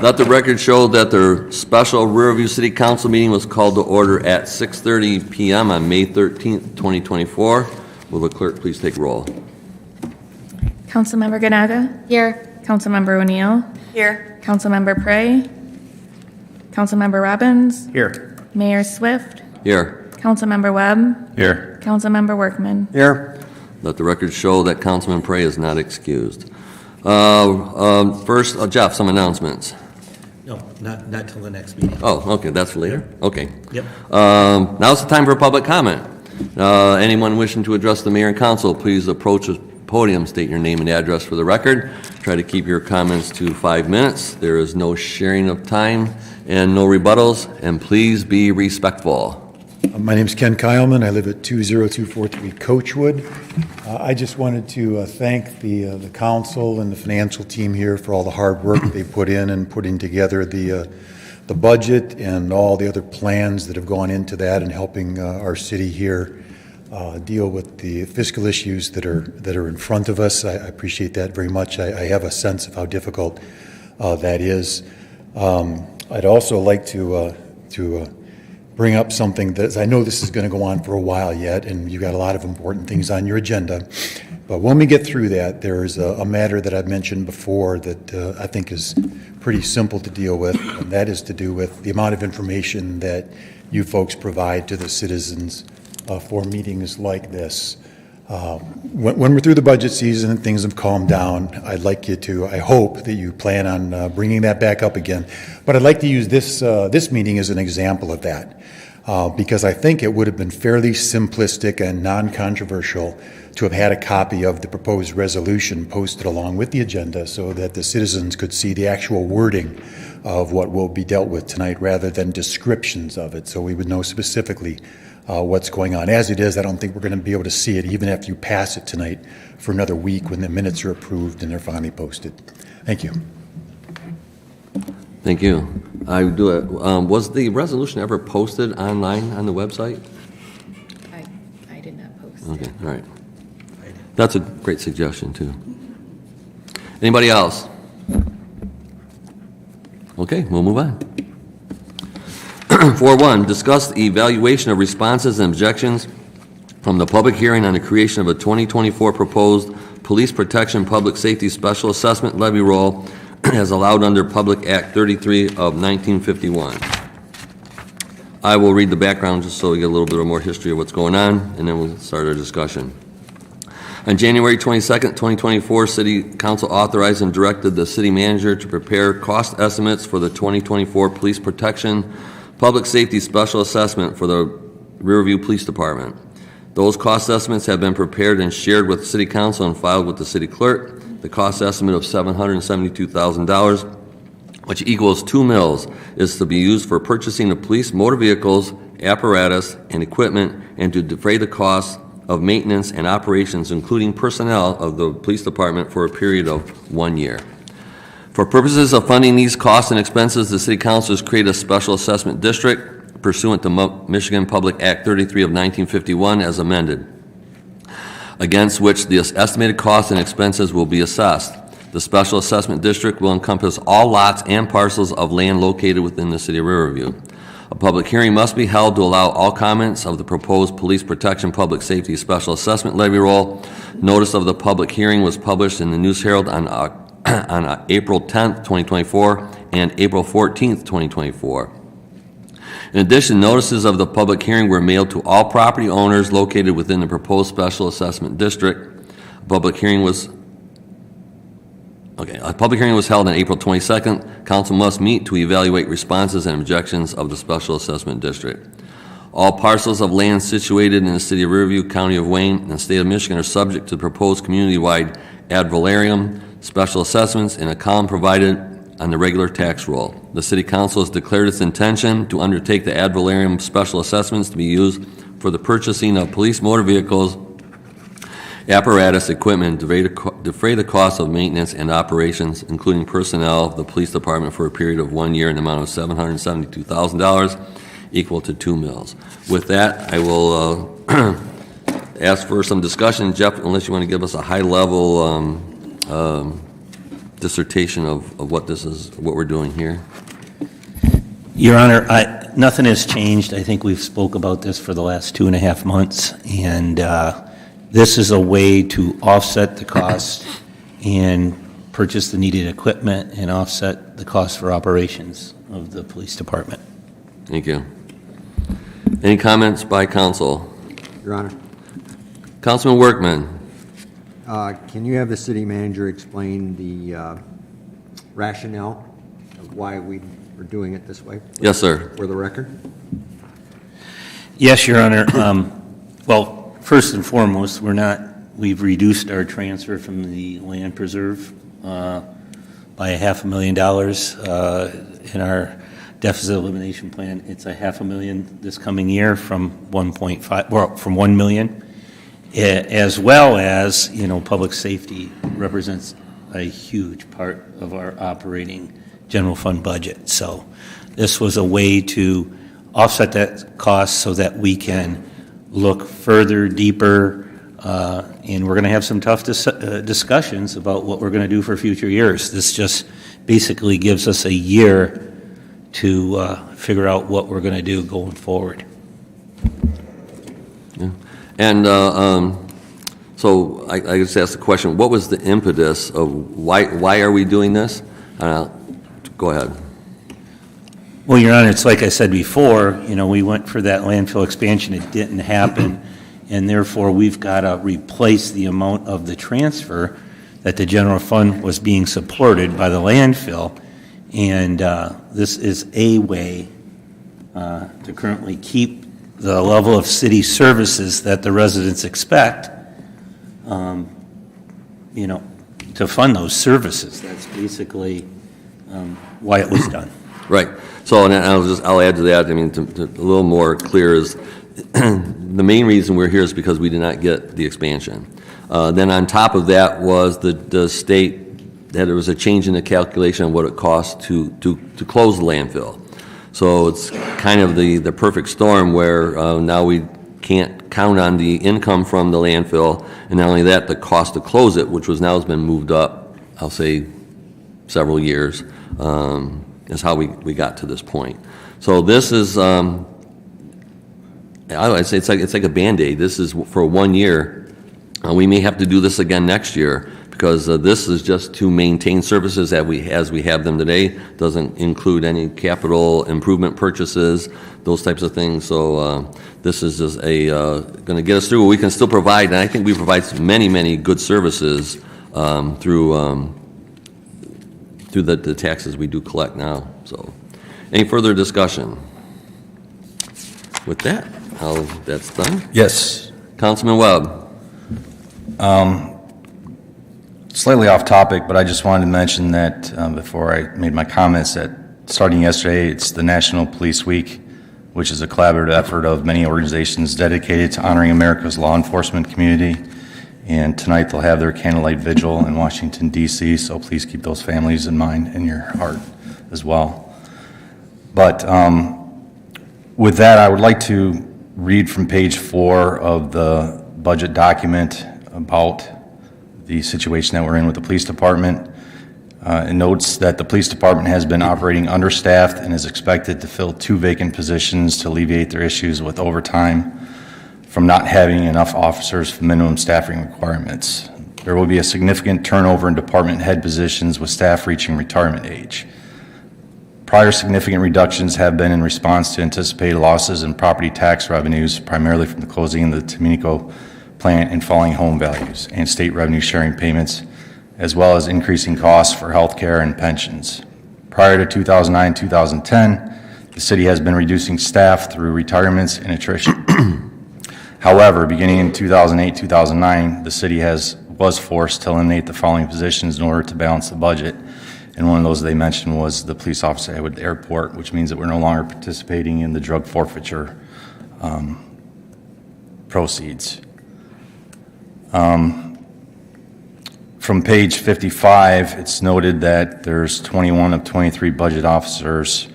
Let the record show that their special Riverview City Council meeting was called to order at 6:30 p.m. on May 13th, 2024. Will the clerk please take roll? Councilmember Ganaga? Here. Councilmember O'Neill? Here. Councilmember Prey? Councilmember Robbins? Here. Mayor Swift? Here. Councilmember Webb? Here. Councilmember Workman? Here. Let the record show that Councilman Prey is not excused. First, Jeff, some announcements. No, not till the next meeting. Oh, okay, that's for later? Okay. Yep. Now's the time for public comment. Anyone wishing to address the mayor and council, please approach the podium, state your name and address for the record. Try to keep your comments to 5 minutes. There is no sharing of time and no rebuttals, and please be respectful. My name is Ken Kyleman. I live at 20243 Coachwood. I just wanted to thank the council and the financial team here for all the hard work they put in putting together the budget and all the other plans that have gone into that and helping our city here deal with the fiscal issues that are in front of us. I appreciate that very much. I have a sense of how difficult that is. I'd also like to bring up something that I know this is going to go on for a while yet, and you've got a lot of important things on your agenda. But when we get through that, there's a matter that I've mentioned before that I think is pretty simple to deal with, and that is to do with the amount of information that you folks provide to the citizens for meetings like this. When we're through the budget season and things have calmed down, I hope that you plan on bringing that back up again. But I'd like to use this meeting as an example of that, because I think it would have been fairly simplistic and non-controversial to have had a copy of the proposed resolution posted along with the agenda so that the citizens could see the actual wording of what will be dealt with tonight rather than descriptions of it, so we would know specifically what's going on. As it is, I don't think we're going to be able to see it even if you pass it tonight for another week when the minutes are approved and they're finally posted. Thank you. Thank you. I do it. Was the resolution ever posted online on the website? I did not post. Okay, all right. That's a great suggestion, too. Anybody else? Okay, we'll move on. 4.1, discuss the evaluation of responses and objections from the public hearing on the creation of a 2024 proposed police protection public safety special assessment levy roll as allowed under Public Act 33 of 1951. I will read the background just so we get a little bit more history of what's going on, and then we'll start our discussion. On January 22nd, 2024, City Council authorized and directed the city manager to prepare cost estimates for the 2024 police protection public safety special assessment for the Riverview Police Department. Those cost estimates have been prepared and shared with the City Council and filed with the City Clerk. The cost estimate of $772,000, which equals 2 mills, is to be used for purchasing of police motor vehicles, apparatus, and equipment, and to defray the costs of maintenance and operations, including personnel of the police department for a period of 1 year. For purposes of funding these costs and expenses, the City Council has created a special assessment district pursuant to Michigan Public Act 33 of 1951 as amended, against which the estimated costs and expenses will be assessed. The special assessment district will encompass all lots and parcels of land located within the city of Riverview. A public hearing must be held to allow all comments of the proposed police protection public safety special assessment levy roll. Notice of the public hearing was published in the News Herald on April 10th, 2024 and April 14th, 2024. In addition, notices of the public hearing were mailed to all property owners located within the proposed special assessment district. A public hearing was held on April 22nd. Council must meet to evaluate responses and objections of the special assessment district. All parcels of land situated in the city of Riverview, county of Wayne, and the state of Michigan are subject to the proposed community-wide ad valorem special assessments in a column provided on the regular tax roll. The City Council has declared its intention to undertake the ad valorem special assessments to be used for the purchasing of police motor vehicles, apparatus, equipment, defray the cost of maintenance and operations, including personnel of the police department for a period of 1 year in the amount of $772,000, equal to 2 mills. With that, I will ask for some discussion. Jeff, unless you want to give us a high-level dissertation of what this is, what we're doing here? Your Honor, nothing has changed. I think we've spoke about this for the last 2.5 months, and this is a way to offset the cost and purchase the needed equipment and offset the cost for operations of the police department. Thank you. Any comments by council? Your Honor, Councilman Workman? can you have the city manager explain the rationale of why we are doing it this way? Yes, sir. For the record? Yes, Your Honor. Well, first and foremost, we've reduced our transfer from the land preserve by $500,000 in our deficit elimination plan. It's $500,000 this coming year from 1.5, well, from 1 million, as well as, public safety represents a huge part of our operating general fund budget. So this was a way to offset that cost so that we can look further, deeper, and we're going to have some tough discussions about what we're going to do for future years. This just basically gives us a year to figure out what we're going to do going forward. Yeah. And so I just asked the question, what was the impetus of why are we doing this? Go ahead. Well, Your Honor, it's like I said before, we went for that landfill expansion. It didn't happen, and therefore we've got to replace the amount of the transfer that the general fund was being supported by the landfill. And this is a way to currently keep the level of city services that the residents expect, to fund those services. That's basically why it was done. Right. So, and I'll add to that. I mean, to a little more clear is the main reason we're here is because we did not get the expansion. Then on top of that was the state that there was a change in the calculation of what it costs to close the landfill. So it's kind of the perfect storm where now we can't count on the income from the landfill, and not only that, the cost to close it, which now has been moved up, I'll say, several years, is how we got to this point. So this is, I'd say it's like a Band-Aid. This is for 1 year. We may have to do this again next year because this is just to maintain services as we have them today. Doesn't include any capital improvement purchases, those types of things. So this is just going to get us through. We can still provide, and I think we provide many good services through the taxes we do collect now. So, any further discussion? With that, that's done. Yes. Councilman Webb. Slightly off topic, but I just wanted to mention that before I made my comments that starting yesterday, it's the National Police Week, which is a collaborative effort of many organizations dedicated to honoring America's law enforcement community. And tonight they'll have their candlelight vigil in Washington, D.C., so please keep those families in mind in your heart as well. But with that, I would like to read from page 4 of the budget document about the situation that we're in with the police department. It notes that the police department has been operating understaffed and is expected to fill 2 vacant positions to alleviate their issues with overtime from not having enough officers for minimum staffing requirements. There will be a significant turnover in department head positions with staff reaching retirement age. Prior significant reductions have been in response to anticipated losses in property tax revenues, primarily from the closing of the Taminico plant and falling home values and state revenue sharing payments, as well as increasing costs for health care and pensions. Prior to 2009-2010, the city has been reducing staff through retirements and attrition. However, beginning in 2008-2009, the city was forced to eliminate the following positions in order to balance the budget. And one of those they mentioned was the police officer at the airport, which means that we're no longer participating in the drug forfeiture proceeds. From page 55, it's noted that there's 21 of 23 budget officers,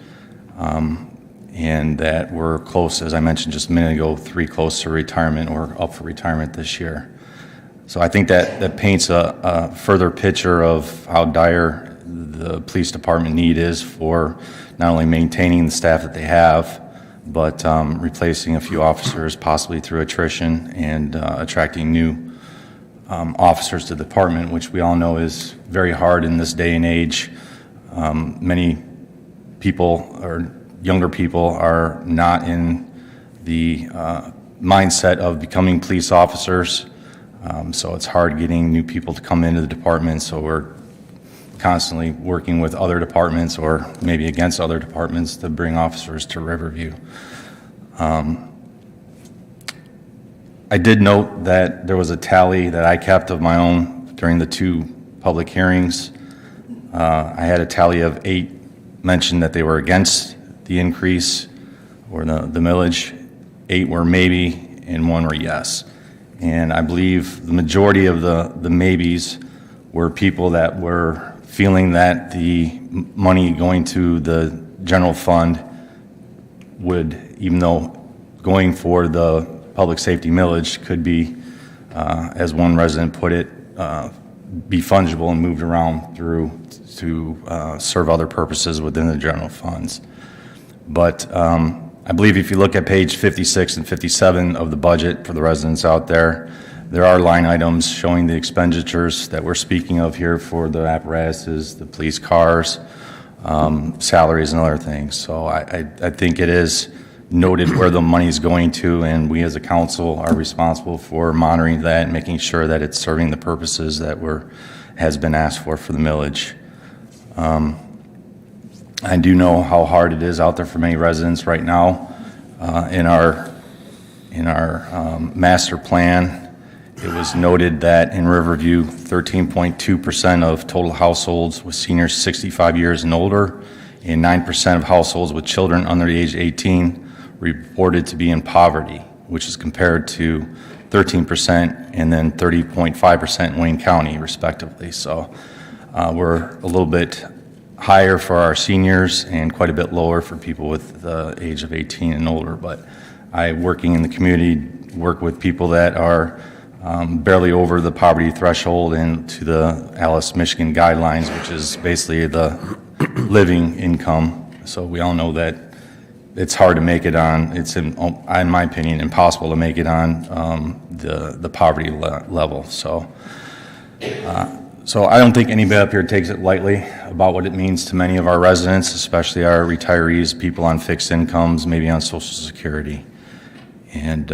and that we're close, as I mentioned just a minute ago, 3 close to retirement or up for retirement this year. So I think that paints a further picture of how dire the police department need is for not only maintaining the staff that they have, but replacing a few officers possibly through attrition and attracting new officers to the department, which we all know is very hard in this day and age. Many people or younger people are not in the mindset of becoming police officers. So it's hard getting new people to come into the department, so we're constantly working with other departments or maybe against other departments to bring officers to Riverview. I did note that there was a tally that I kept of my own during the 2 public hearings. I had a tally of 8 mentioned that they were against the increase or the millage. 8 were maybe and 1 were yes. And I believe the majority of the maybes were people that were feeling that the money going to the general fund would, even though going for the public safety millage could be, as one resident put it, be fungible and moved around through to serve other purposes within the general funds. But I believe if you look at page 56 and 57 of the budget for the residents out there, there are line items showing the expenditures that we're speaking of here for the apparatuses, the police cars, salaries and other things. So I think it is noted where the money is going to, and we as a council are responsible for monitoring that and making sure that it's serving the purposes that has been asked for the millage. I do know how hard it is out there for many residents right now. In our master plan, it was noted that in Riverview, 13.2% of total households with seniors 65 years and older, and 9% of households with children under the age of 18 reported to be in poverty, which is compared to 13% and then 30.5% in Wayne County, respectively. So we're a little bit higher for our seniors and quite a bit lower for people with the age of 18 and older. But working in the community, work with people that are barely over the poverty threshold and to the Alice, Michigan guidelines, which is basically the living income. So we all know that it's hard to make it on, in my opinion, impossible to make it on the poverty level. So I don't think anybody up here takes it lightly about what it means to many of our residents, especially our retirees, people on fixed incomes, maybe on Social Security. And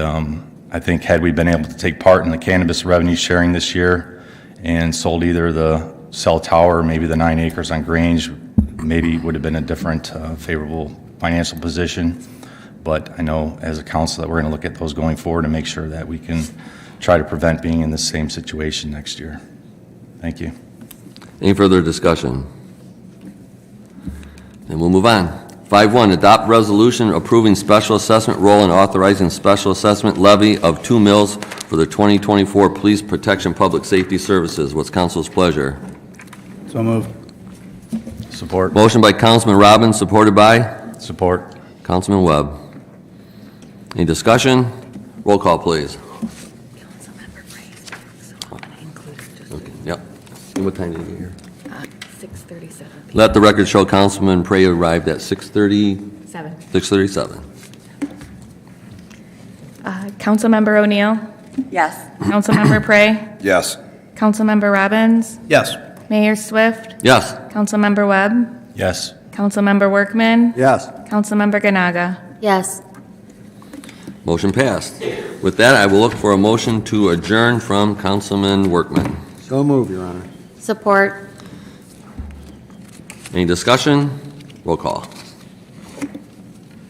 I think had we been able to take part in the cannabis revenue sharing this year and sold either the cell tower or maybe the 9 acres on Grange, maybe it would have been a different favorable financial position. But I know as a council that we're going to look at those going forward and make sure that we can try to prevent being in the same situation next year. Thank you. Any further discussion? Then we'll move on. 5.1, adopt resolution approving special assessment roll and authorizing special assessment levy of 2 mills for the 2024 Police Protection Public Safety Services. What's council's pleasure? So moved. Support. Motion by Councilman Robbins, supported by Support. Councilman Webb. Any discussion? Roll call, please. Councilmember Praise, so I'm going to include it just Okay, yep. And what time did you get here? 6:37. Let the record show Councilman Prey arrived at 6:30, 7. 6:37. Councilmember O'Neill, Yes. Councilmember Prey, Yes. Councilmember Robbins, Yes. Mayor Swift, Yes. Councilmember Webb, Yes. Councilmember Workman, Yes. Councilmember Ganaga. Yes. Motion passed. With that, I will look for a motion to adjourn from Councilman Workman. So moved, Your Honor. Support. Any discussion? Roll call.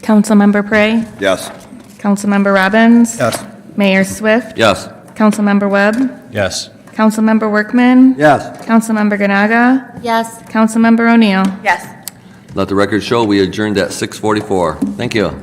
Councilmember Prey, Yes. Councilmember Robbins, Yes. Mayor Swift, Yes. Councilmember Webb, Yes. Councilmember Workman, Yes. Councilmember Ganaga, Yes. Councilmember O'Neill. Yes. Let the record show we adjourned at 6:44. Thank you.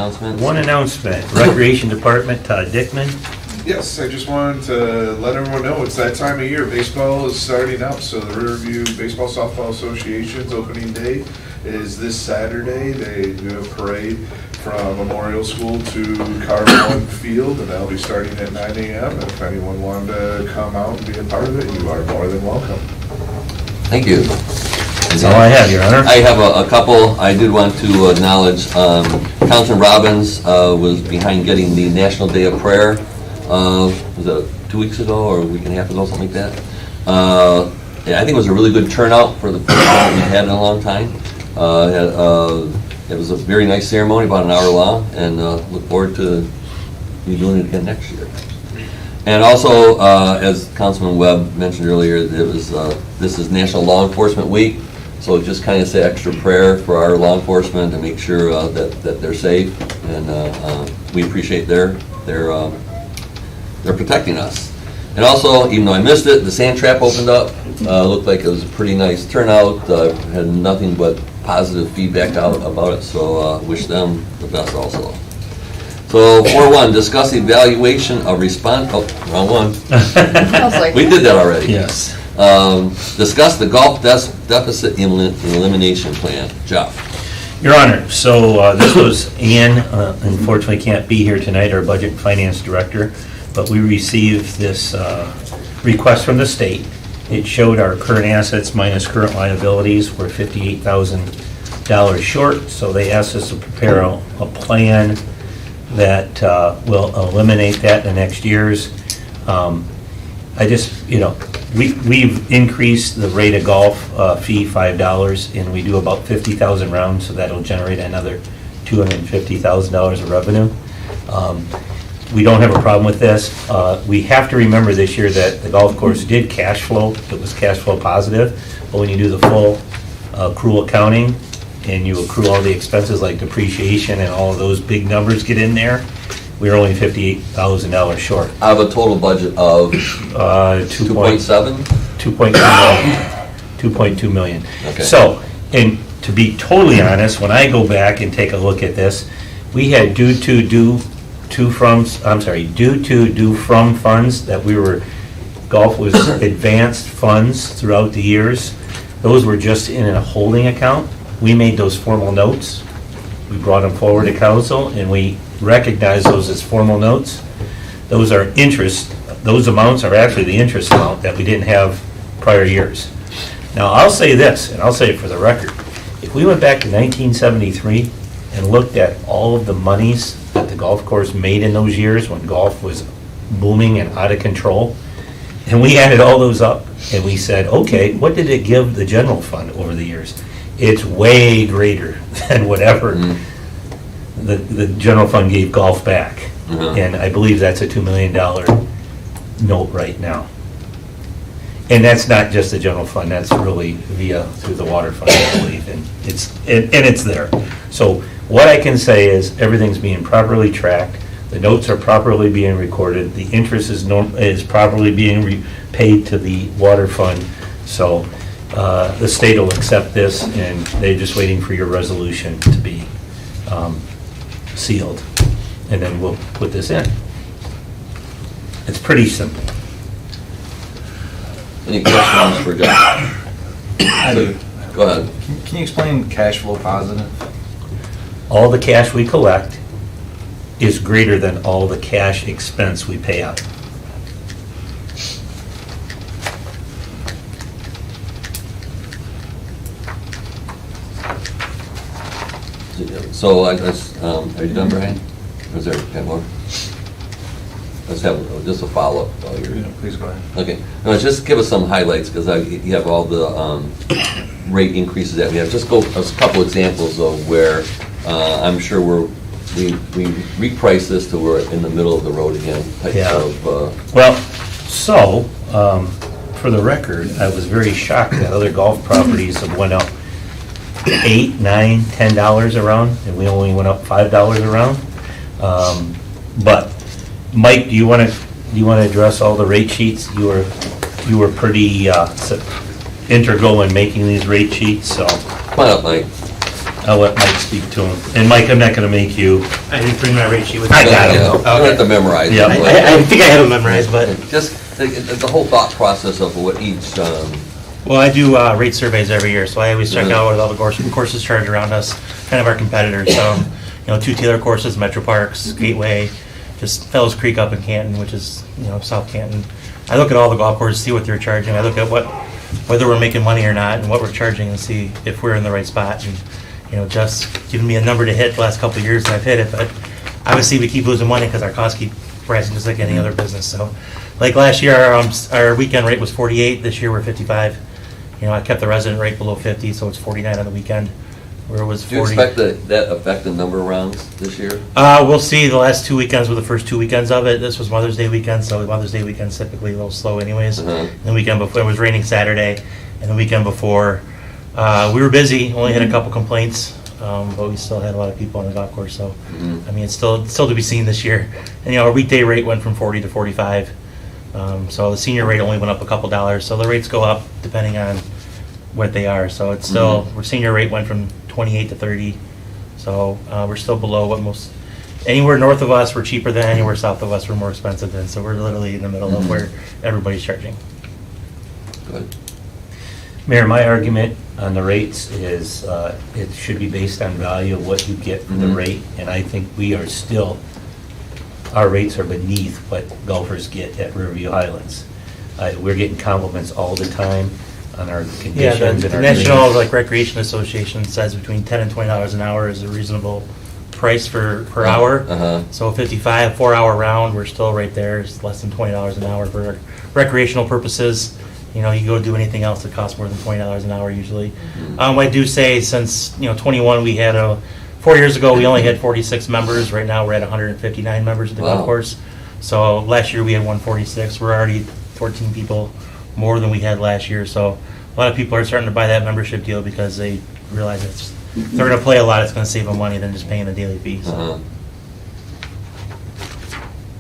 announcements? One announcement, Recreation Department, Todd Dickman. Yes, I just wanted to let everyone know it's that time of year. Baseball is starting up, so the Riverview Baseball Softball Association's opening day is this Saturday. They do a parade from Memorial School to Carver One Field, and that'll be starting at 9 a.m. And if anyone wanted to come out and be a part of it, you are more than welcome. Thank you. That's all I have, Your Honor. I have a couple. I did want to acknowledge Councilman Robbins was behind getting the National Day of Prayer. Was it 2 weeks ago or a week and a half ago, something like that? Yeah, I think it was a really good turnout for the first one we've had in a long time. It was a very nice ceremony, about an hour long, and look forward to you doing it again next year. And also, as Councilman Webb mentioned earlier, it was this is National Law Enforcement Week, so just kind of say extra prayer for our law enforcement to make sure that they're safe, and we appreciate they're protecting us. And also, even though I missed it, the sand trap opened up. Looked like it was a pretty nice turnout. Had nothing but positive feedback out about it, so wish them the best also. So 4.1, discuss evaluation of response, oh, wrong one. We did that already. Yes. Discuss the golf deficit elimination plan. Jeff. Your Honor, so this was Ann, unfortunately can't be here tonight, our Budget and Finance Director, but we received this request from the state. It showed our current assets minus current liabilities were $58,000 short, so they asked us to prepare a plan that will eliminate that in the next years. I just, we've increased the rate of golf fee $5, and we do about 50,000 rounds, so that'll generate another $250,000 of revenue. We don't have a problem with this. We have to remember this year that the golf course did cash flow. It was cash flow positive, but when you do the full accrual accounting and you accrue all the expenses like depreciation and all of those big numbers get in there, we're only $58,000 short. I have a total budget of 2.7? 2.2 million. Okay. So, and to be totally honest, when I go back and take a look at this, we had due to do from funds that golf was advanced funds throughout the years. Those were just in a holding account. We made those formal notes. We brought them forward to council and we recognized those as formal notes. Those are interest, those amounts are actually the interest amount that we didn't have prior years. Now, I'll say this, and I'll say it for the record. If we went back to 1973 and looked at all of the monies that the golf course made in those years when golf was booming and out of control, and we added all those up, and we said, okay, what did it give the general fund over the years? It's way greater than whatever the general fund gave golf back. And I believe that's a $2 million note right now. And that's not just the general fund, that's really through the water fund, I believe, and it's there. So what I can say is everything's being properly tracked, the notes are properly being recorded, the interest is properly being paid to the water fund. So the state will accept this, and they're just waiting for your resolution to be sealed, and then we'll put this in. It's pretty simple. Any questions for Jeff? Go ahead. Can you explain cash flow positive? All the cash we collect is greater than all the cash expense we pay out. So are you done, Brian? Or is there 10 more? Let's have just a follow-up while you're... Please go ahead. Okay. No, just give us some highlights, because you have all the rate increases that we have. Just go a couple examples of where I'm sure we reprice this to we're in the middle of the road again type of... Well, so, for the record, I was very shocked that other golf properties have went up $8, $9, $10 a round, and we only went up $5 a round. But Mike, do you want to address all the rate sheets? You were pretty integral in making these rate sheets, so. Come on up, Mike. I'll let Mike speak to him. And Mike, I'm not gonna make you. I didn't bring my rate sheet with me. I got it. You don't have to memorize it. Yeah. but- I think I have it memorized, but, Just the whole thought process of what each, well, I do rate surveys every year, so I always check out what all the courses charge around us, kind of our competitors. So, Two Taylor courses, Metro Parks, Gateway, just Fellows Creek up in Canton, which is, South Canton. I look at all the golf courses, see what they're charging. I look at whether we're making money or not and what we're charging and see if we're in the right spot. And, Jeff's given me a number to hit the last couple of years and I've hit it, but obviously we keep losing money because our costs keep rising just like any other business. So, like last year, our weekend rate was 48. This year we're 55. I kept the resident rate below 50, so it's 49 on the weekend, where it was do you 40. expect that affect the number of rounds this year? We'll see. The last 2 weekends were the first 2 weekends of it. This was Mother's Day weekend, so Mother's Day weekend's typically a little slow anyways. Uh-huh. The weekend before, it was raining Saturday, and the weekend before, we were busy, only had a couple complaints, but we still had a lot of people on the golf course, so, it's still to be seen this year. And, our weekday rate went from 40 to 45, so the senior rate only went up a couple dollars, so the rates go up depending on what they are, so it's still, our senior rate went from 28 to 30, so we're still below what most, anywhere north of us, we're cheaper than, anywhere south of us, we're more expensive than, so we're literally in the middle of where everybody's charging. Good. Mayor, my argument on the rates is it should be based on value of what you get for the rate, and I think we are still, our rates are beneath what golfers get at Riverview Highlands. We're getting compliments all the time on our Yeah, conditions the and our National greens. Recreation Association says between $10 and $20 an hour is a reasonable price per hour. Uh-huh. So 55, 4-hour round, we're still right there. It's less than $20 an hour for recreational purposes. You go do anything else that costs more than $20 an hour usually. I do say since 21, we had 4 years ago we only had 46 members. Right now we're at 159 members at the Wow. golf course. So last year we had 146. We're already 14 people more than we had last year. So a lot of people are starting to buy that membership deal because they realize they're going to play a lot. It's going to save them money than just paying the daily fee. So.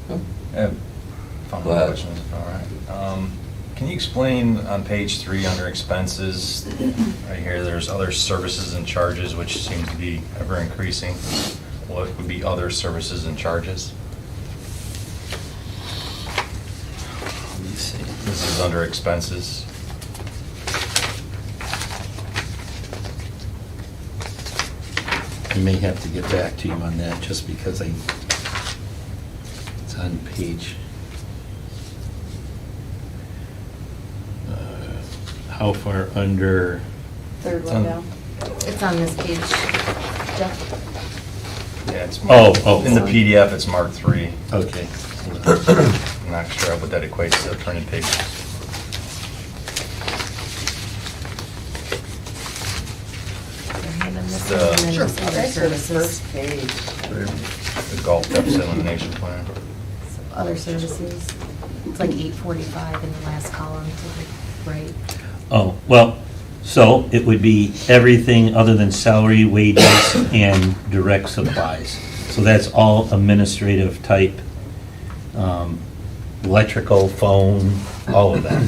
Uh-huh. I have follow-up Go ahead. questions, if all right. Can you explain on page 3 under expenses, right here, there's other services and charges, which seem to be ever increasing. What would be other services and charges? Let me see. This is under expenses. I may have to get back to you on that just because it's on page. How far under? Third one one down. It's on this page. Jeff? Yeah, it's Oh, marked, oh. in the PDF, it's marked 3. Okay. I'm not sure what that equates to, printed pages. And then this The- one, and then Sure. this other services. The golf deficit elimination plan. Other services. It's like 845 in the last column to the right. Oh, well, so it would be everything other than salary, wages, and direct supplies. So that's all administrative type, electrical, phone, all of that.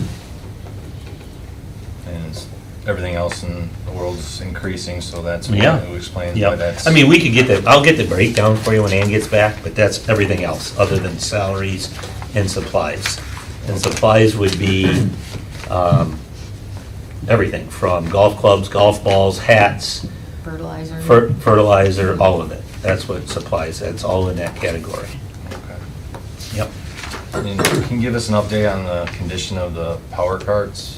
And everything else in the world's increasing, so that's Yeah. what explains why Yeah, that's. I mean, we could get that, I'll get the breakdown for you when Ann gets back, but that's everything else, other than salaries and supplies. And supplies would be, everything from golf clubs, golf balls, hats, Fertilizer. fertilizer, all of it. That's what supplies, that's all in that category. Okay. Yep. And can you give us an update on the condition of the power carts?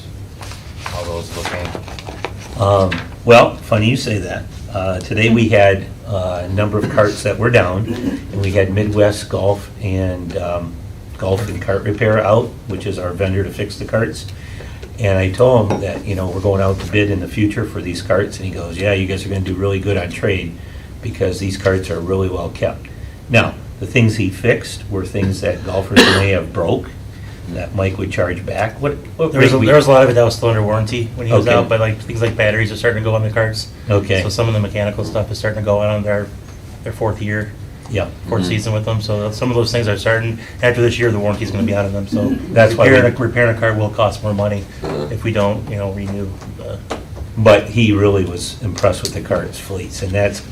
How those looking? Well, funny you say that. Today we had a number of carts that were down, and we had Midwest Golf and Golf and Cart Repair out, which is our vendor to fix the carts. And I told him that, we're going out to bid in the future for these carts, and he goes, yeah, you guys are gonna do really good on trade, because these carts are really well kept. Now, the things he fixed were things that golfers may have broke, that Mike would charge back. What There was, rate we- there was a lot of it that was still under warranty when he was Okay. out, but things like batteries are starting to go on the carts. Okay. So some of the mechanical stuff is starting to go on their fourth year, Yeah. fourth season with them. So some of those things are starting. After this year, the warranty's going to be out of them. So That's why repairing a car will cost more money if we don't, renew But he really was impressed with the carts fleets, and that's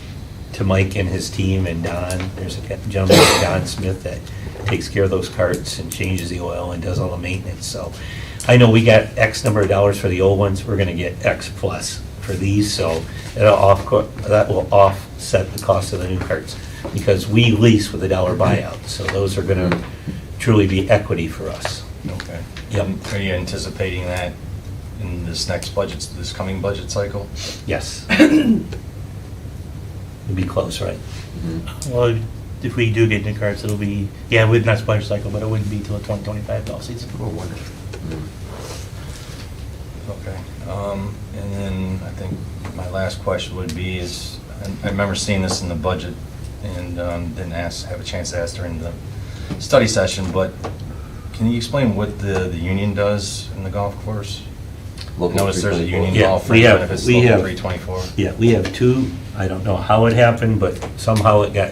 to Mike and his team and Don. There's a gentleman named Don Smith that takes care of those carts and changes the oil and does all the maintenance. So I know we got X number of dollars for the old ones, we're gonna get X plus for these, so that will offset the cost of the new carts, because we lease with a $1 buyout, so those are gonna truly be equity for us. Okay. Yep. Are you anticipating that in this next budget, this coming budget cycle? Yes. It'd be close, right? Well, if we do get new carts, it'll be, yeah, with next budget cycle, but it wouldn't be till the 2025 golf season. Okay. And then I think my last question would be is, I remember seeing this in the budget and didn't have a chance to ask during the study session, but can you explain what the union does in the golf course? Local Notice there's a 324. union Yeah, golf we for have- benefits, we local have- 324. Yeah, we have two, I don't know how it happened, but somehow it got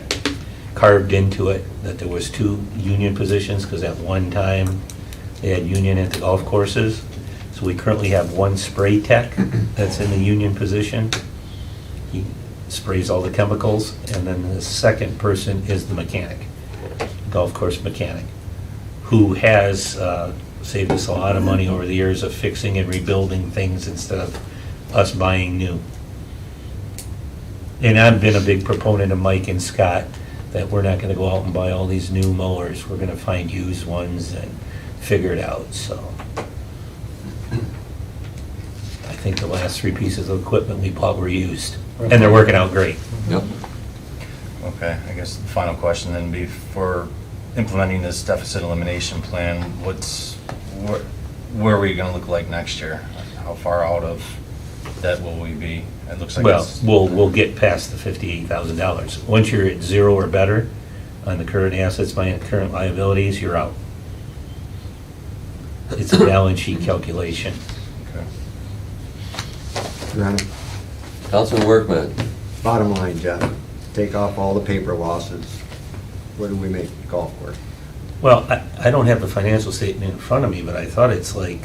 carved into it, that there was two union positions, because at one time, they had union at the golf courses. So we currently have one spray tech that's in the union position. He sprays all the chemicals, and then the second person is the mechanic, golf course mechanic, who has saved us a lot of money over the years of fixing and rebuilding things instead of us buying new. And I've been a big proponent of Mike and Scott, that we're not gonna go out and buy all these new mowers. We're gonna find used ones and figure it out, so. I think the last three pieces of equipment we bought were used, and they're working out great. Yep. Okay, I guess the final question then be for implementing this deficit elimination plan, where are we gonna look like next year? How far out of debt will we be? It looks like Well, it's, we'll get past the $58,000. Once you're at zero or better on the current assets, my current liabilities, you're out. It's a balance sheet calculation. okay. Your Honor, Councilman Workman. bottom line, Jeff, take off all the paper losses. What do we make the golf course? Well, I don't have the financial statement in front of me, but I thought it's like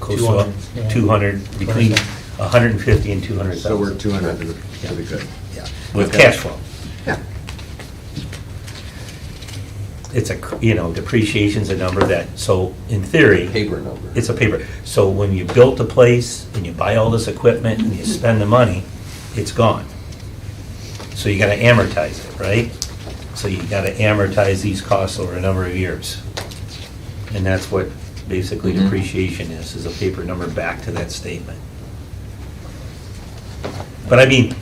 close to 200, yeah. 200, between 150 and 200,000. So we're 200 to the good. Yeah. With Okay. cash flow. Yeah. It's depreciation's a number that, so in theory. Paper number. It's a paper. So when you built the place and you buy all this equipment and you spend the money, it's gone. So you gotta amortize it, right? So you gotta amortize these costs over a number of years. And that's what basically Mhm. depreciation is a paper number back to that statement. But I mean,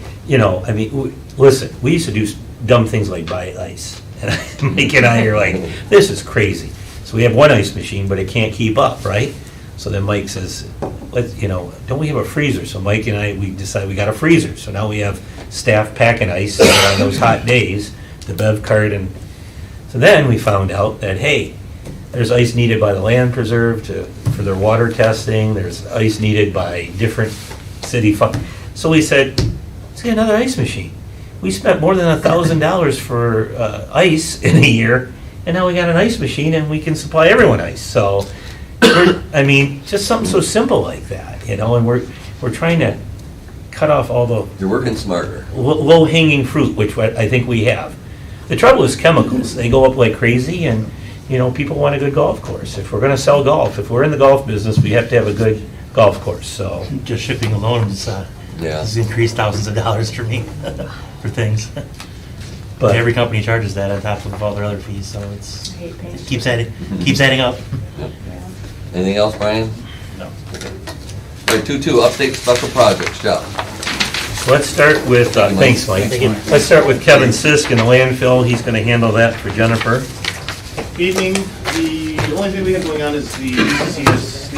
listen, we used to do dumb things like buy ice. And Mike and I are like, this is crazy. So we have one ice machine, but it can't keep up, right? So then Mike says, don't we have a freezer? So Mike and I, we decided we got a freezer. So now we have staff packing ice on those hot days, the bev cart. And so then we found out that, hey, there's ice needed by the land preserve for their water testing. There's ice needed by different city. So we said, let's get another ice machine. We spent more than $1,000 for ice in a year, and now we got an ice machine and we can supply everyone ice. So, just something so simple like that, and we're trying to cut off all the You're working smarter. low-hanging fruit, which I think we have. The trouble is chemicals. They go up like crazy, and, people want a good golf course. If we're gonna sell golf, if we're in the golf business, we have to have a good golf course, so. Just shipping alone is, Yeah. has increased thousands of dollars for me, for things. But Every company charges that on top of all their other fees, so it's, I hate paying. it keeps adding up. Anything else, Brian? No. Okay, 2-2, update special projects, Jeff. let's start with, thanks, Mike. Let's start with Kevin Sisk in the landfill. He's gonna handle that for Jennifer. Evening. The only thing we have going on is the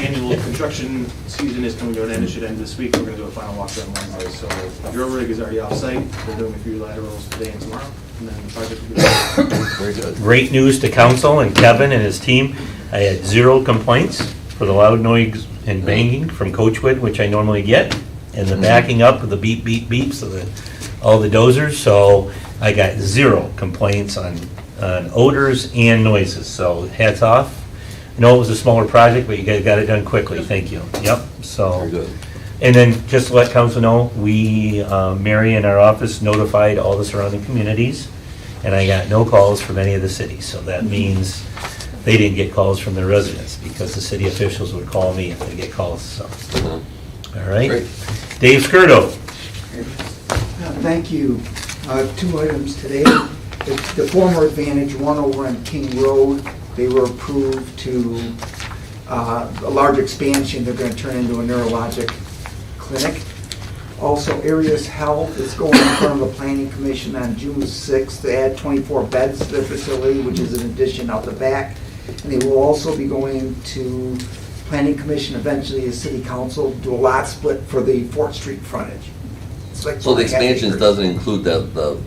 annual construction season is coming to an end. It should end this week. We're going to do a final walkthrough on Wednesday. So the drill rig is already off-site. They're doing a few laterals today and tomorrow, and then the project will be done. Very good. Great news to council and Kevin and his team. I had 0 complaints for the loud noise and banging from Coachwood, which I normally get, and the backing up of the beep, beep, beeps of all the dozers. So I got 0 complaints on odors and noises, so hats off. I know it was a smaller project, but you guys got it done quickly, thank you. Yep, so. Very good. And then, just to let council know, we, Mary in our office notified all the surrounding communities, and I got no calls from any of the cities. So that means they didn't get calls from their residents, because the city officials would call me if they get calls, so. All right? Great. Dave Skirdo. Thank you. Two items today. The former Advantage one over on King Road, they were approved to, a large expansion, they're gonna turn into a neurologic clinic. Also, Arias Health is going in front of the Planning Commission on June 6th to add 24 beds to their facility, which is an addition out the back. And they will also be going to Planning Commission, eventually as City Council, do a lot split for the Fort Street frontage. It's like So the 4.5 expansions acres. doesn't include the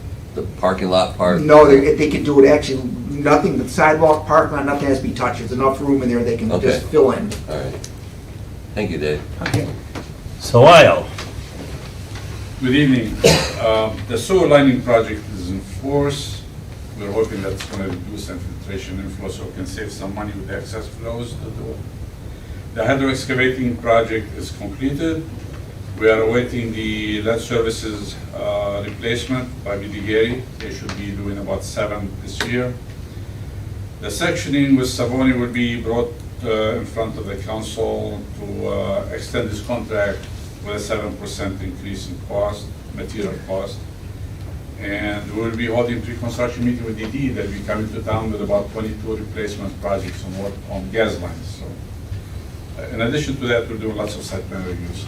parking lot part? No, they can do it actually, nothing, the sidewalk, parking lot, nothing has to be touched. There's enough room in there they can Okay. just fill in. All right. Thank you, Dave. Okay. So I'll. Good evening. The sewer lining project is in force. We're hoping that's going to reduce infiltration inflow so we can save some money with the excess flows to do it. The hydro excavating project is completed. We are awaiting the lead services replacement by Midigeri. They should be doing about 7 this year. The sectioning with Savoni will be brought in front of the council to extend this contract with a 7% increase in cost, material cost. And we will be holding pre-construction meeting with DD. They'll be coming to town with about 22 replacement projects on work on gas lines. So, in addition to that, we're doing lots of site plan reviews.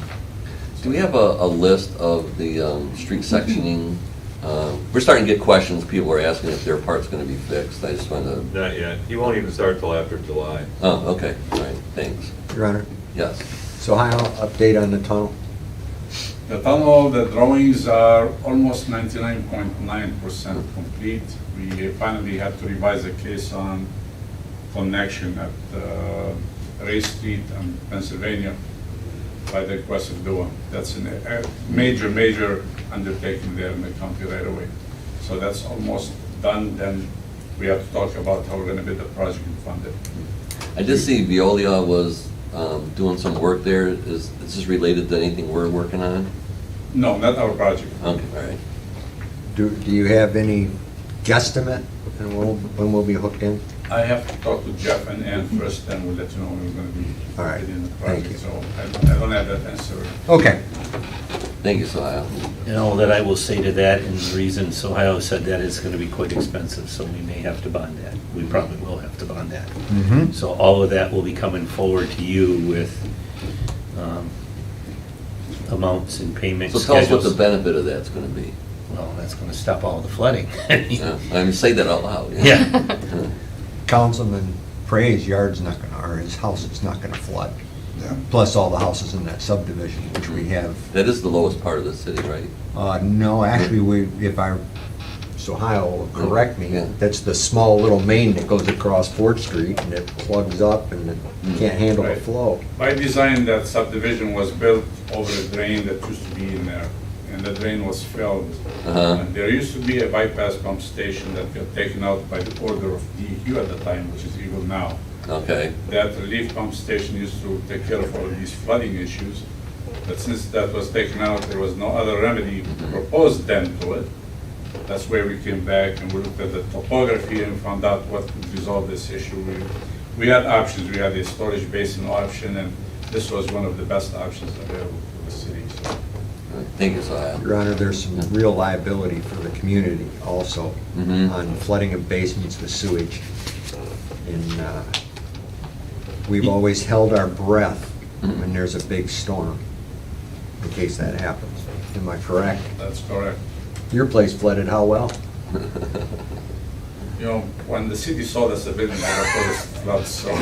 Do we have a list of the street sectioning? We're starting to get questions. People are asking if their part's going to be fixed. I just want to... Not yet. He won't even start till after July. Oh, okay. All right. Thanks. Your Honor. Yes. So Ohio, update on the tunnel? The tunnel, the drawings are almost 99.9% complete. We finally had to revise the case on connection at Ray Street and Pennsylvania by the request of DOA. That's a major undertaking there in the county right away. So that's almost done. Then we have to talk about how we're going to build the project and fund it. I did see Veolia was doing some work there. Is this related to anything we're working on? No, not our project. Okay, all right. Do you have any guesstimate and when we'll be hooked in? I have to talk to Jeff and Ann first, then we'll let you know when we're going to be All right. in the Thank you. project. So I don't have that answer. Okay. Thank you, Sahil. And all that I will say to that, and the reason Sohail said that is going to be quite expensive, so we may have to bond that. We probably will have to bond that. Mm-hmm. So all of that will be coming forward to you with amounts and payment So schedules. tell us what the benefit of that's going to be. Well, that's going to stop all the flooding. I mean, say that out loud. Yeah. Councilman Pray's yard's not gonna, or his house is not gonna flood. Plus all the houses in that subdivision, which we have. That is the lowest part of the city, right? No, actually, Ohio will correct me, Yeah. that's the small little main that goes across Fort Street and it plugs up and it can't handle the Right. flow. By design, that subdivision was built over a drain that used to be in there, and the drain was filled. Uh-huh. And there used to be a bypass pump station that got taken out by the order of DEQ at the time, which is illegal now. Okay. That relief pump station used to take care of all of these flooding issues. But since that was taken out, there was no other remedy proposed then to it. That's where we came back and we looked at the topography and found out what could resolve this issue. We had options. We had a storage basin option, and this was one of the best options available for the city. So, All right. Thank you, Sahil. Your Honor, there's some real liability for the community also Mhm. on flooding of basements with sewage. And we've always held our breath when there's a big storm, in case that happens. Am I correct? that's correct. Your place flooded how well? You know, when the city saw the civilian, they were floods, so.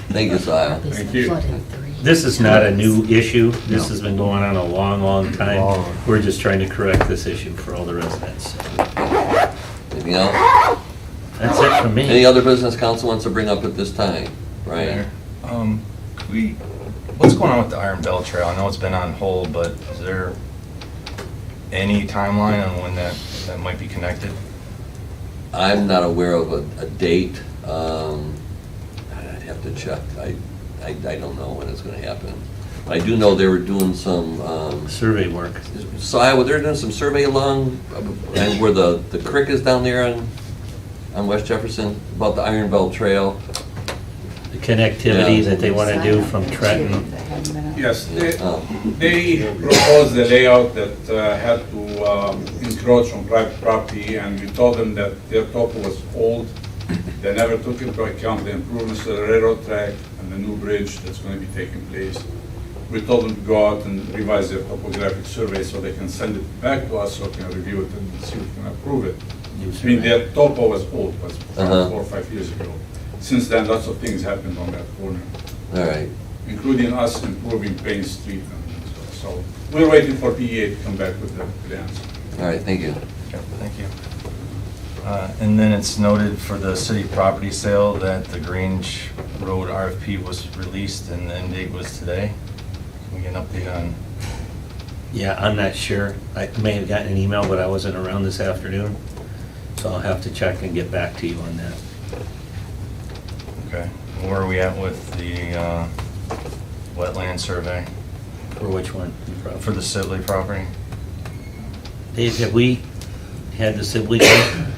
Thank you, Sahil. Thank you. This is not a new issue. This has been going on a long time. Long. We're just trying to correct this issue for all the residents. Anything else? That's it from me. Any other business council wants to bring up at this time? Brian? What's going on with the Iron Bell Trail? I know it's been on hold, but is there any timeline on when that might be connected? I'm not aware of a date. I'd have to check. I I don't know when it's gonna happen. I do know they were doing some, Survey work. so they're doing some survey along, and where the creek is down there on West Jefferson, about the Iron Belt Trail. The connectivity Yeah. that they want to do from Trenton. Yes, Oh. they proposed the layout that had to encroach on private property, and we told them that their topo was old. They never took into account the improvements to the railroad track and the new bridge that's going to be taking place. We told them to go out and revise their topographic survey so they can send it back to us so we can review it and see if we can approve it. I mean, their topo was old, was Uh-huh. 4 or 5 years ago. Since then, lots of things happened on that corner, All right. including us improving Payne Street. And so we're waiting for PEA to come back with the answer. All right, thank you. Okay, thank you. And then it's noted for the city property sale that the Grange Road RFP was released and the end date was today. Can we get an update on? Yeah, I'm not sure. I may have gotten an email, but I wasn't around this afternoon. So I'll have to check and get back to you on that. Okay, where are we at with the wetland survey For which one? for the Sibley property? Dave, have we had the Sibley done?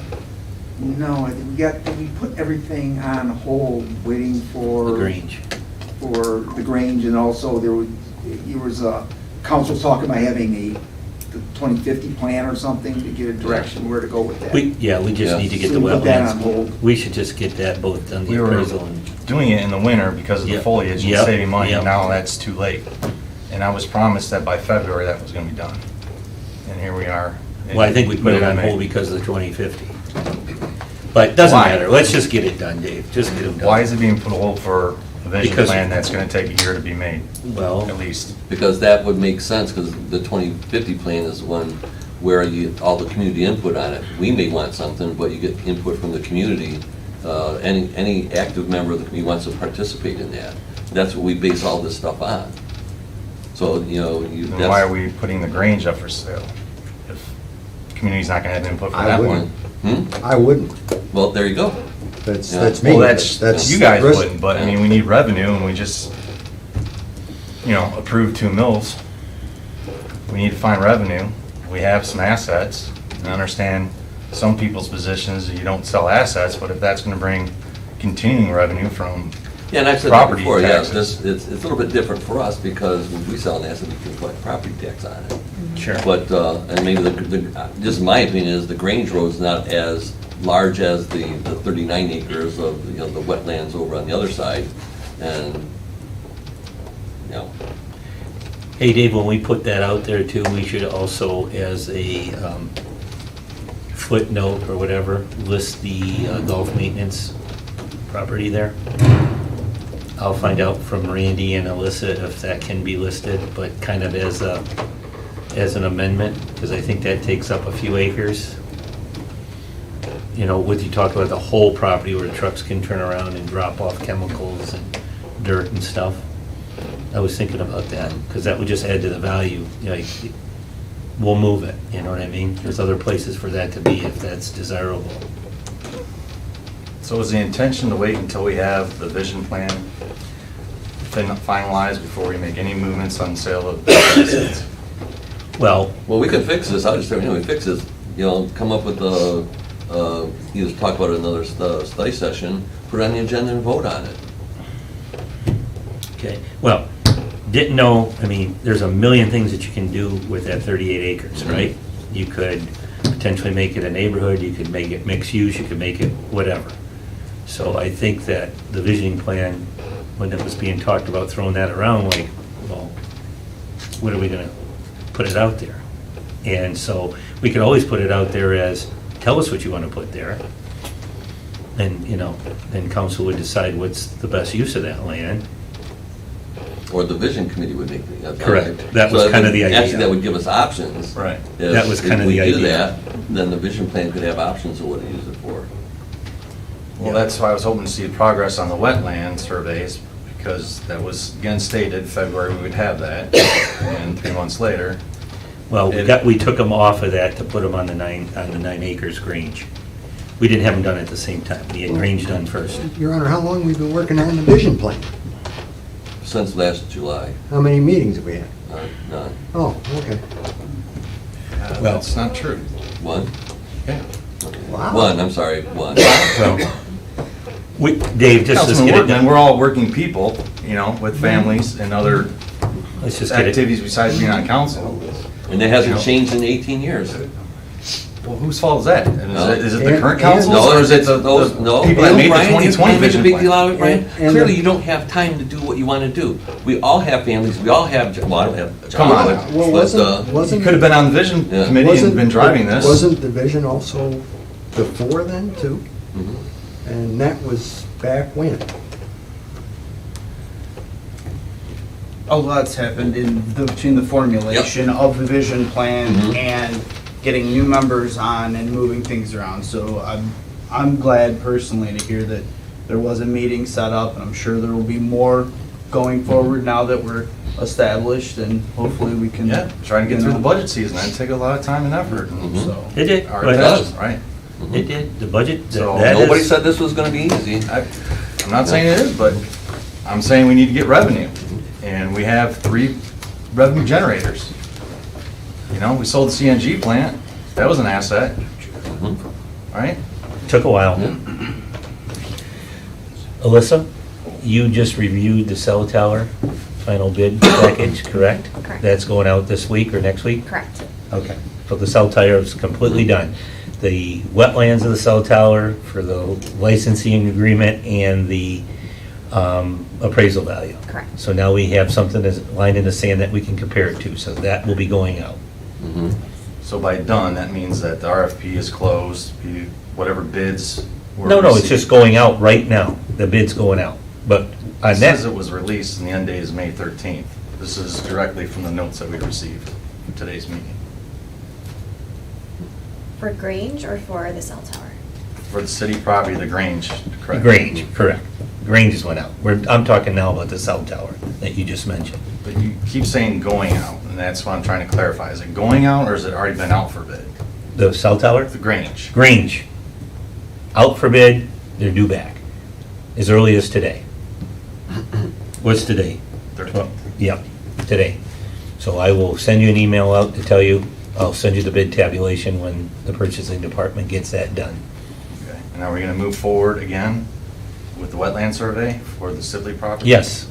No, I think we put everything on hold, waiting for. The Grange. For the Grange, and also there was a council talking about having the 2050 plan or something to get a direction where to go with that. We just Yeah. need to get So the we put that on wetlands. hold. We should just get that both done, the We were appraisal and, doing it in the winter because of the Yep. foliage and Yep. saving money, Yep. and now that's too late. And I was promised that by February that was gonna be done. And here we are. well, I think we put it on Middle of May. hold because of the 2050. But it doesn't Why? matter. Let's just get it done, Dave. Just get it done. Why is it being put on hold for a vision Because- plan that's gonna take a year to be made, Well, at least? Because that would make sense, because the 2050 plan is one where you, all the community input on it. We may want something, but you get input from the community. Any active member of the community wants to participate in that. That's what we base all this stuff on. So, Then why are we putting the Grange up for sale? If the community's not gonna have input for I that wouldn't. one? I wouldn't. Well, there you go. That's Yeah. me. Well, that's, you guys risk- wouldn't, but I mean, we need revenue and we just, approved 2 mills. We need to find revenue. We have some assets. I understand some people's positions, you don't sell assets, but if that's gonna bring continuing revenue from, Yeah, and I've said that Property before, yes, taxes. it's a little bit different for us, because when we sell an asset, we can collect property tax on it. sure. But, and maybe just my opinion is the Grange Road's not as large as the 39 acres of, the wetlands over on the other side. And, Hey, Dave, when we put that out there too, we should also, as a footnote or whatever, list the golf maintenance property there. I'll find out from Randy and Alyssa if that can be listed, but kind of as an amendment, because I think that takes up a few acres. What you talk about, the whole property where trucks can turn around and drop off chemicals and dirt and stuff. I was thinking about that, because that would just add to the value. We'll move it, you know what I mean? There's other places for that to be if that's desirable. so is the intention to wait until we have the vision plan finalized before we make any movements on sale of assets? Well, we can fix this, I'll just tell you, we fix this, come up with either talk about it another study session, put it on the agenda and vote on it. okay, well, didn't know, there's a million things that you can do with that 38 acres, right? You could potentially make it a neighborhood, you could make it mixed use, you could make it whatever. So I think that the visioning plan, when it was being talked about throwing that around, well, what are we gonna put it out there? And so we could always put it out there as, tell us what you wanna put there. And, then council would decide what's the best use of that land. Or the vision committee would make the. Correct. That was So I kind of think the idea. Actually, that would give us options. Right. That was kind of the If we do idea. that, then the vision plan could have options of what to use it for. Well, that's why I was hoping to see progress on the wetland surveys, because that was again stated, February we would have that, and 3 months later. Well, we took them off of that to put them on the 9 acres Grange. We didn't have them done at the same time. We had Grange done first. Your Honor, how long we've been working on the vision plan? Since last July. How many meetings have we had? None. Oh, okay. Well, that's not true. One? Yeah. Wow. One, I'm sorry, one. Dave, just let's Councilman get it Workman, done. we're all working people, you know, with families and other Let's just get it. activities besides being on council. And it hasn't changed in 18 years. Well, whose fault is that? And No. Is it the And- current and- council, No, or is it the those, no. people that made the Brian, 2020 you make a vision big deal plan? out of it, Brian. And Clearly, the- you don't have time to do what you want to do. We all have families, we all have, well, I don't have a job. Come on. Well, but, You wasn't, could have been on the vision Yeah. committee and been driving this. Wasn't the vision also before then, too? Mhm. And that was back when? A lot's happened between the formulation of the vision plan Mhm. and getting new members on and moving things around. So I'm glad personally to hear that there was a meeting set up, and I'm sure there will be more going forward now that we're established, and hopefully we can. Yeah, trying to get you through the know, budget season, that'd take a lot of time and effort. Mhm. So. It did, Our but attention, right? it did, the budget, So that Nobody is, said this was going to be easy. I'm not saying it is, but I'm saying we need to get revenue. And we have 3 revenue generators. You know, we sold the CNG plant, that was an asset, Mhm. right? took a while. Yeah. Alyssa, you just reviewed the cell tower final bid package, correct? Correct. That's going out this week or next week? Correct. Okay, so the cell tower is completely done. The wetlands of the cell tower for the licensing agreement and the appraisal value. Correct. So now we have something that's lined in the sand that we can compare it to, so that will be going out. Mhm. So by done, that means that the RFP is closed, whatever bids were No, it's received. just going out right now. The bid's going out. But It on says that, it was released and the end date is May 13th. This is directly from the notes that we received from today's meeting. For Grange or for the cell tower? For the city property, the Grange, correct? Grange, correct. Grange just went out. I'm talking now about the cell tower that you just mentioned. But you keep saying going out, and that's what I'm trying to clarify. Is it going out or has it already been out for bid? The cell tower? The Grange. Grange, out for bid, they're due back, as early as today. What's today? 13th. Yep, today. So I will send you an email out to tell you, I'll send you the bid tabulation when the purchasing department gets that done. Okay. And are we going to move forward again with the wetland survey for the Sibley property? Yes.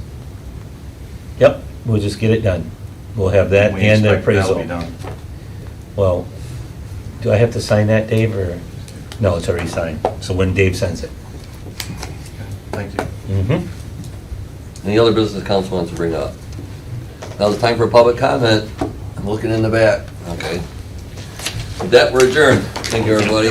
Yep, we'll just get it done. We'll have that We and the expect that'll appraisal. be done. Well, do I have to sign that, Dave, or? No, it's already signed. So when Dave sends it. Thank you. Mm-hmm. Any other business council wants to bring up? Now's the time for public comment. I'm looking in the back. Okay. With that, we're adjourned. Thank you, everybody.